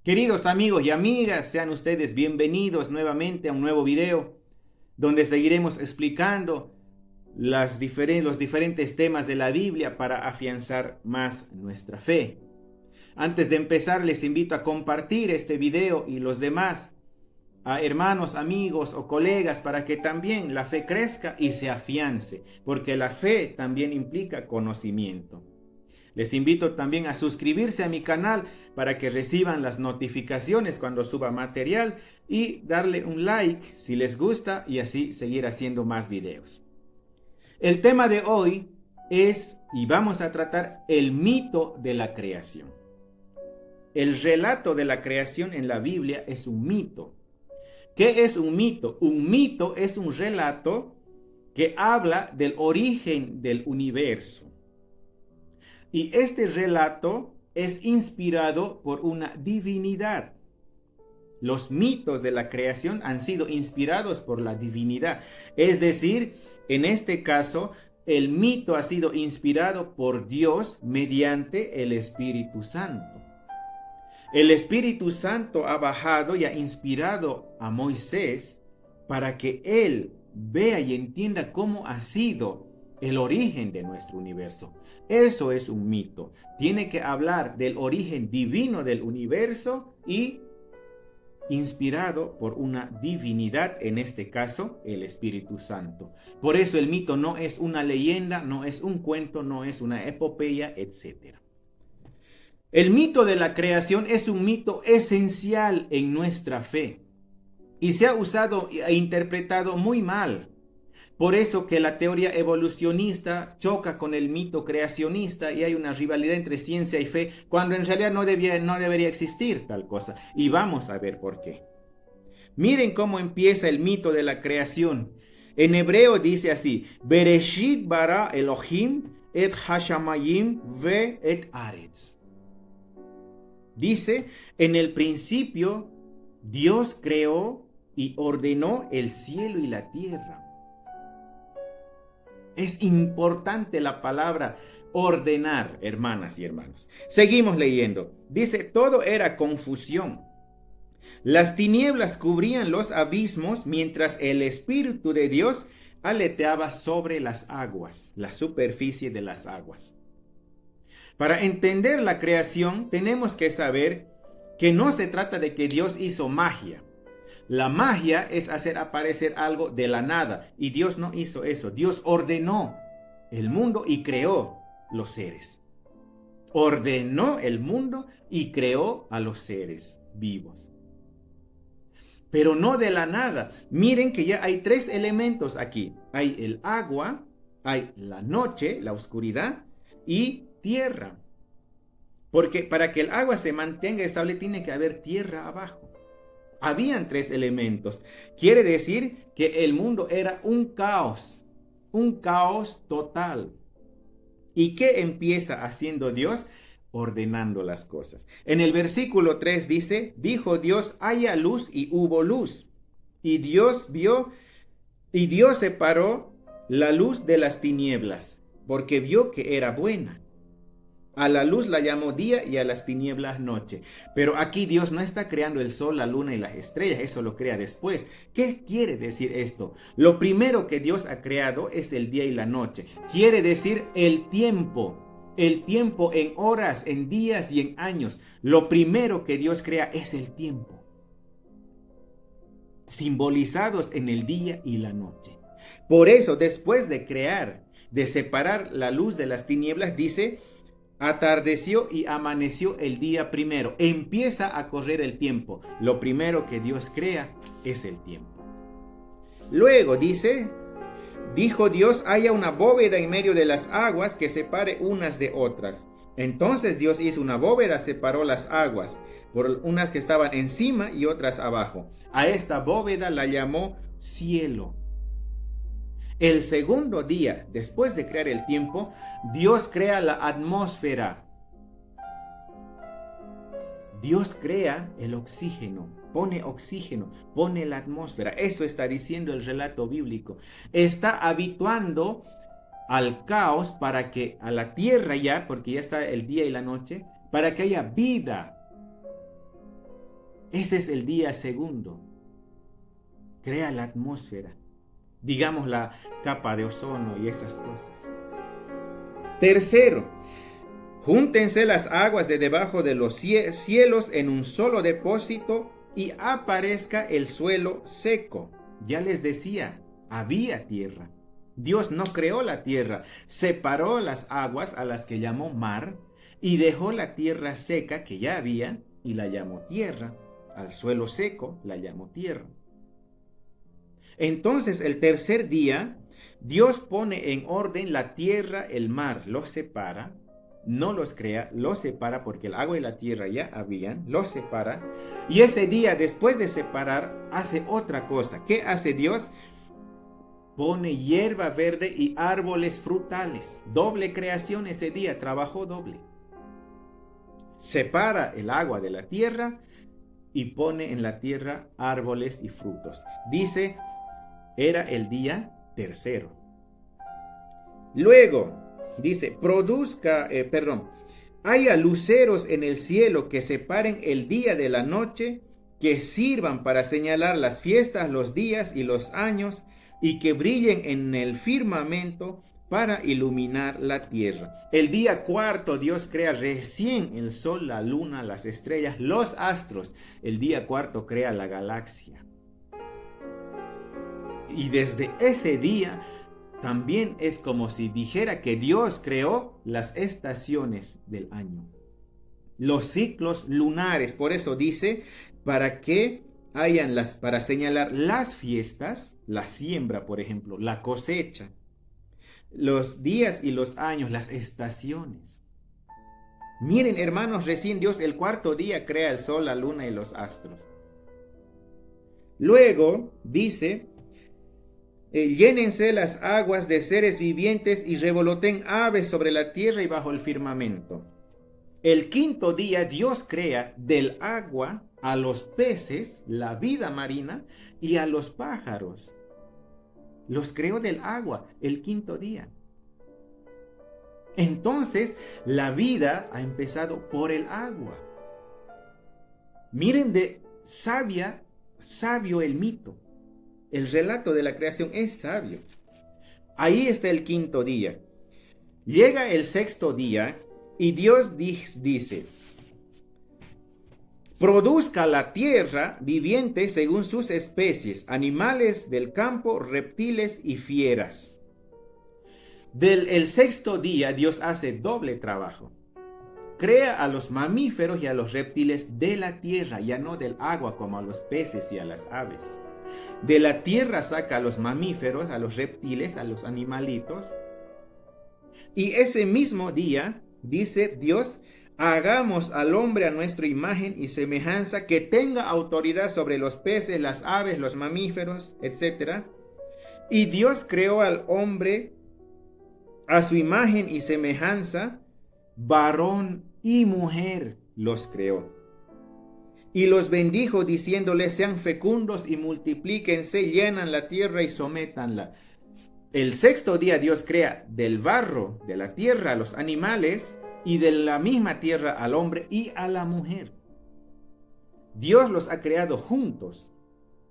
Queridos amigos y amigas, sean ustedes bienvenidos nuevamente a un nuevo video donde seguiremos explicando los diferentes temas de la Biblia para afianzar más nuestra fe. Antes de empezar, les invito a compartir este video y los demás a hermanos, amigos o colegas para que también la fe crezca y se afiance, porque la fe también implica conocimiento. Les invito también a suscribirse a mi canal para que reciban las notificaciones cuando suba material y darle un like si les gusta y así seguir haciendo más videos. El tema de hoy es, y vamos a tratar, el mito de la creación. El relato de la creación en la Biblia es un mito. ¿Qué es un mito? Un mito es un relato que habla del origen del universo. Y este relato es inspirado por una divinidad. Los mitos de la creación han sido inspirados por la divinidad. Es decir, en este caso, el mito ha sido inspirado por Dios mediante el Espíritu Santo. El Espíritu Santo ha bajado y ha inspirado a Moisés para que él vea y entienda cómo ha sido el origen de nuestro universo. Eso es un mito. Tiene que hablar del origen divino del universo y inspirado por una divinidad, en este caso el Espíritu Santo. Por eso el mito no es una leyenda, no es un cuento, no es una epopeya, etc. El mito de la creación es un mito esencial en nuestra fe y se ha usado e interpretado muy mal. Por eso que la teoría evolucionista choca con el mito creacionista y hay una rivalidad entre ciencia y fe, cuando en realidad no debería existir tal cosa. Y vamos a ver por qué. Miren cómo empieza el mito de la creación. En hebreo dice así: Bereshit bara Elohim et hashamayim ve et aretz. Dice, en el principio Dios creó y ordenó el cielo y la tierra. Es importante la palabra ordenar, hermanas y hermanos. Seguimos leyendo. Dice, todo era confusión. Las tinieblas cubrían los abismos mientras el Espíritu de Dios aleteaba sobre las aguas, la superficie de las aguas. Para entender la creación tenemos que saber que no se trata de que Dios hizo magia. La magia es hacer aparecer algo de la nada y Dios no hizo eso. Dios ordenó el mundo y creó los seres. Ordenó el mundo y creó a los seres vivos. Pero no de la nada. Miren que ya hay tres elementos aquí. Hay el agua, hay la noche, la oscuridad y tierra. Porque para que el agua se mantenga estable tiene que haber tierra abajo. Habían tres elementos. Quiere decir que el mundo era un caos total. ¿Y qué empieza haciendo Dios? Ordenando las cosas. En el versículo 3 dice, dijo Dios, haya luz y hubo luz. Y Dios vio, y Dios separó la luz de las tinieblas, porque vio que era buena. A la luz la llamó día y a las tinieblas noche. Pero aquí Dios no está creando el sol, la luna y las estrellas, eso lo crea después. ¿Qué quiere decir esto? Lo primero que Dios ha creado es el día y la noche. Quiere decir el tiempo en horas, en días y en años. Lo primero que Dios crea es el tiempo, simbolizados en el día y la noche. Por eso, después de crear, de separar la luz de las tinieblas, dice, atardeció y amaneció el día primero. Empieza a correr el tiempo. Lo primero que Dios crea es el tiempo. Luego dice, dijo Dios, haya una bóveda en medio de las aguas que separe unas de otras. Entonces Dios hizo una bóveda, separó las aguas, por unas que estaban encima y otras abajo. A esta bóveda la llamó cielo. El segundo día, después de crear el tiempo, Dios crea la atmósfera. Dios crea el oxígeno, pone la atmósfera. Eso está diciendo el relato bíblico. Está habituando al caos para que a la tierra ya, porque ya está el día y la noche, para que haya vida. Ese es el día segundo. Crea la atmósfera, digamos la capa de ozono y esas cosas. Tercero, júntense las aguas de debajo de los cielos en un solo depósito y aparezca el suelo seco. Ya les decía, había tierra. Dios no creó la tierra, separó las aguas a las que llamó mar y dejó la tierra seca que ya había y la llamó tierra. Al suelo seco la llamó tierra. Entonces el tercer día, Dios pone en orden la tierra, el mar, los separa, no los crea, los separa porque el agua y la tierra ya habían, los separa. Y ese día, después de separar, hace otra cosa. ¿Qué hace Dios? Pone hierba verde y árboles frutales. Doble creación ese día, trabajó doble. Separa el agua de la tierra y pone en la tierra árboles y frutos. Dice, era el día tercero. Luego, dice, haya luceros en el cielo que separen el día de la noche, que sirvan para señalar las fiestas, los días y los años, y que brillen en el firmamento para iluminar la tierra. El día cuarto Dios crea recién el sol, la luna, las estrellas, los astros. El día cuarto crea la galaxia. Y desde ese día también es como si dijera que Dios creó las estaciones del año, los ciclos lunares. Por eso dice, para señalar las fiestas, la siembra, por ejemplo, la cosecha, los días y los años, las estaciones. Miren, hermanos, recién Dios el cuarto día crea el sol, la luna y los astros. Luego dice, llénense las aguas de seres vivientes y revoloten aves sobre la tierra y bajo el firmamento. El quinto día Dios crea del agua a los peces, la vida marina, y a los pájaros. Los creó del agua el quinto día. Entonces la vida ha empezado por el agua. Miren de sabio el mito. El relato de la creación es sabio. Ahí está el quinto día. Llega el sexto día y Dios dice, produzca la tierra viviente según sus especies, animales del campo, reptiles y fieras. El sexto día Dios hace doble trabajo. Crea a los mamíferos y a los reptiles de la tierra, ya no del agua como a los peces y a las aves. De la tierra saca a los mamíferos, a los reptiles, a los animalitos. Y ese mismo día dice Dios, hagamos al hombre a nuestra imagen y semejanza, que tenga autoridad sobre los peces, las aves, los mamíferos, etc. Y Dios creó al hombre a su imagen y semejanza, varón y mujer los creó. Y los bendijo diciéndoles, sean fecundos y multiplíquense, llenan la tierra y sométanla. El sexto día Dios crea del barro de la tierra a los animales y de la misma tierra al hombre y a la mujer. Dios los ha creado juntos.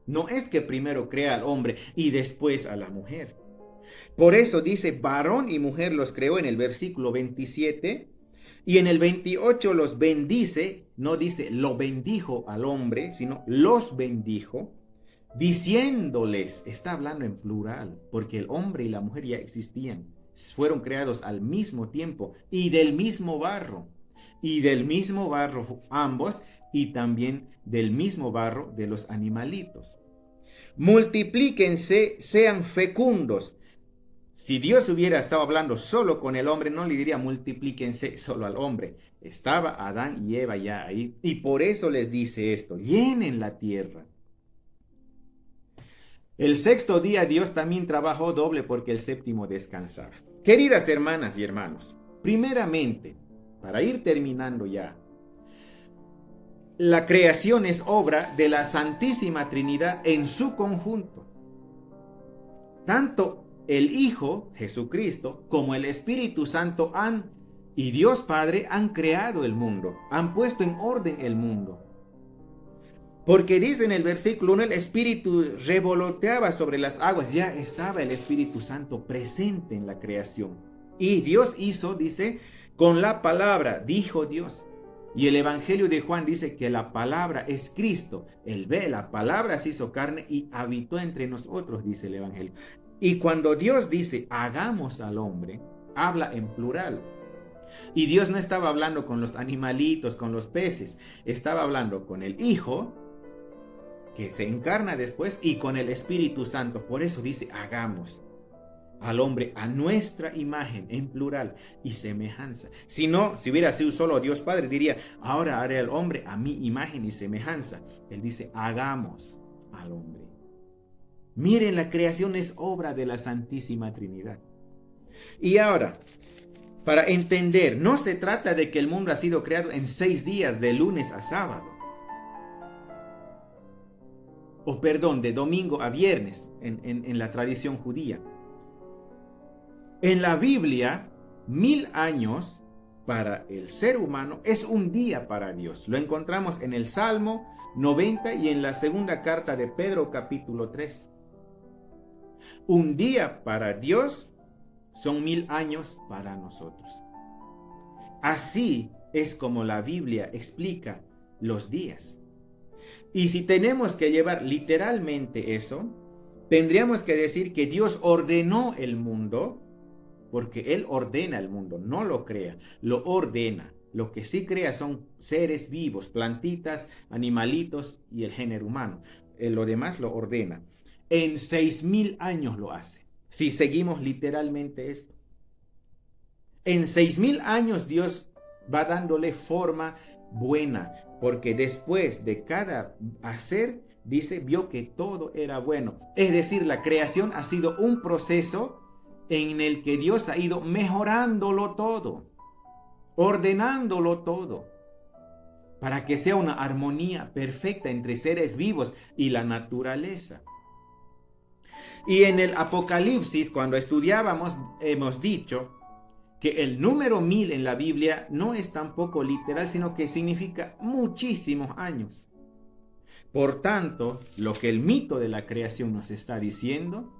No es que primero crea al hombre y después a la mujer. Por eso dice varón y mujer los creó en el versículo 27. Y en el 28 los bendice, no dice lo bendijo al hombre, sino los bendijo, diciéndoles, está hablando en plural, porque el hombre y la mujer ya existían, fueron creados al mismo tiempo y del mismo barro ambos, y también del mismo barro de los animalitos. Multiplíquense, sean fecundos. Si Dios hubiera estado hablando solo con el hombre, no le diría multiplíquense solo al hombre. Estaba Adán y Eva ya ahí. Y por eso les dice esto, llenen la tierra. El sexto día Dios también trabajó doble porque el séptimo descansaba. Queridas hermanas y hermanos, primeramente, para ir terminando ya, la creación es obra de la Santísima Trinidad en su conjunto. Tanto el Hijo, Jesucristo, como el Espíritu Santo y Dios Padre han creado el mundo, han puesto en orden el mundo. Porque dice en el versículo 1, el Espíritu revoloteaba sobre las aguas, ya estaba el Espíritu Santo presente en la creación. Y Dios hizo, dice, con la palabra, dijo Dios. Y el Evangelio de Juan dice que la palabra es Cristo. Él ve, la palabra se hizo carne y habitó entre nosotros, dice el Evangelio. Y cuando Dios dice, hagamos al hombre, habla en plural. Y Dios no estaba hablando con los animalitos, con los peces, estaba hablando con el Hijo, que se encarna después, y con el Espíritu Santo. Por eso dice, hagamos al hombre a nuestra imagen, en plural, y semejanza. Si no, si hubiera sido solo Dios Padre, diría, ahora haré al hombre a mi imagen y semejanza. Él dice, hagamos al hombre. Miren, la creación es obra de la Santísima Trinidad. Y ahora, para entender, no se trata de que el mundo ha sido creado en 6 días, de lunes a sábado. O perdón, de domingo a viernes, en la tradición judía. En la Biblia, 1000 años para el ser humano es un día para Dios. Lo encontramos en el Salmo 90 y en la segunda carta de Pedro, capítulo 3. Un día para Dios son 1000 años para nosotros. Así es como la Biblia explica los días. Y si tenemos que llevar literalmente eso, tendríamos que decir que Dios ordenó el mundo, porque Él ordena el mundo, no lo crea, lo ordena. Lo que sí crea son seres vivos, plantitas, animalitos y el género humano. Lo demás lo ordena. En 6000 años lo hace, si seguimos literalmente esto. En 6000 años Dios va dándole forma buena, porque después de cada hacer, dice, vio que todo era bueno. Es decir, la creación ha sido un proceso en el que Dios ha ido mejorándolo todo, ordenándolo todo, para que sea una armonía perfecta entre seres vivos y la naturaleza. Y en el Apocalipsis, cuando estudiábamos, hemos dicho que el número 1000 en la Biblia no es tampoco literal, sino que significa muchísimos años. Por tanto, lo que el mito de la creación nos está diciendo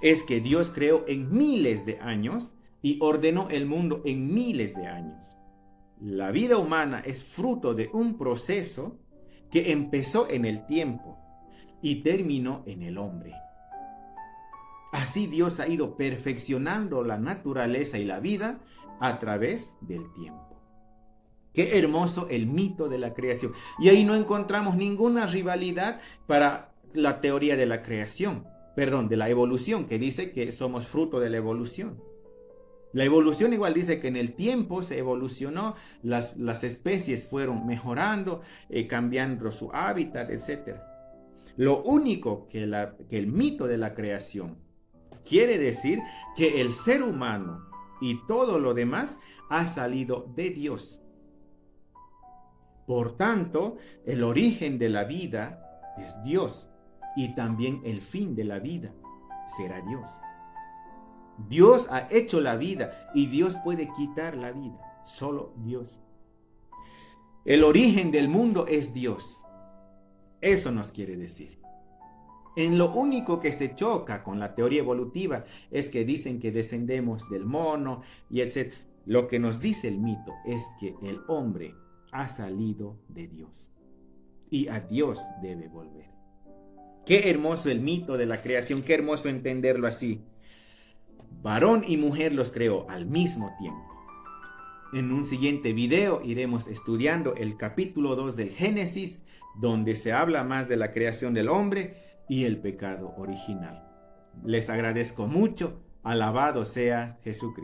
es que Dios creó en miles de años y ordenó el mundo en miles de años. La vida humana es fruto de un proceso que empezó en el tiempo y terminó en el hombre. Así Dios ha ido perfeccionando la naturaleza y la vida a través del tiempo. Qué hermoso el mito de la creación. Y ahí no encontramos ninguna rivalidad para la teoría de la creación, perdón, de la evolución, que dice que somos fruto de la evolución. La evolución igual dice que en el tiempo se evolucionó, las especies fueron mejorando, cambiando su hábitat, etc. Lo único que el mito de la creación quiere decir que el ser humano y todo lo demás ha salido de Dios. Por tanto, el origen de la vida es Dios y también el fin de la vida será Dios. Dios ha hecho la vida y Dios puede quitar la vida, solo Dios. El origen del mundo es Dios. Eso nos quiere decir. En lo único que se choca con la teoría evolutiva es que dicen que descendemos del mono y etc. Lo que nos dice el mito es que el hombre ha salido de Dios y a Dios debe volver. Qué hermoso el mito de la creación, qué hermoso entenderlo así. Varón y mujer los creó al mismo tiempo. En un siguiente video iremos estudiando el capítulo 2 del Génesis, donde se habla más de la creación del hombre y el pecado original. Les agradezco mucho. Alabado sea Jesucristo.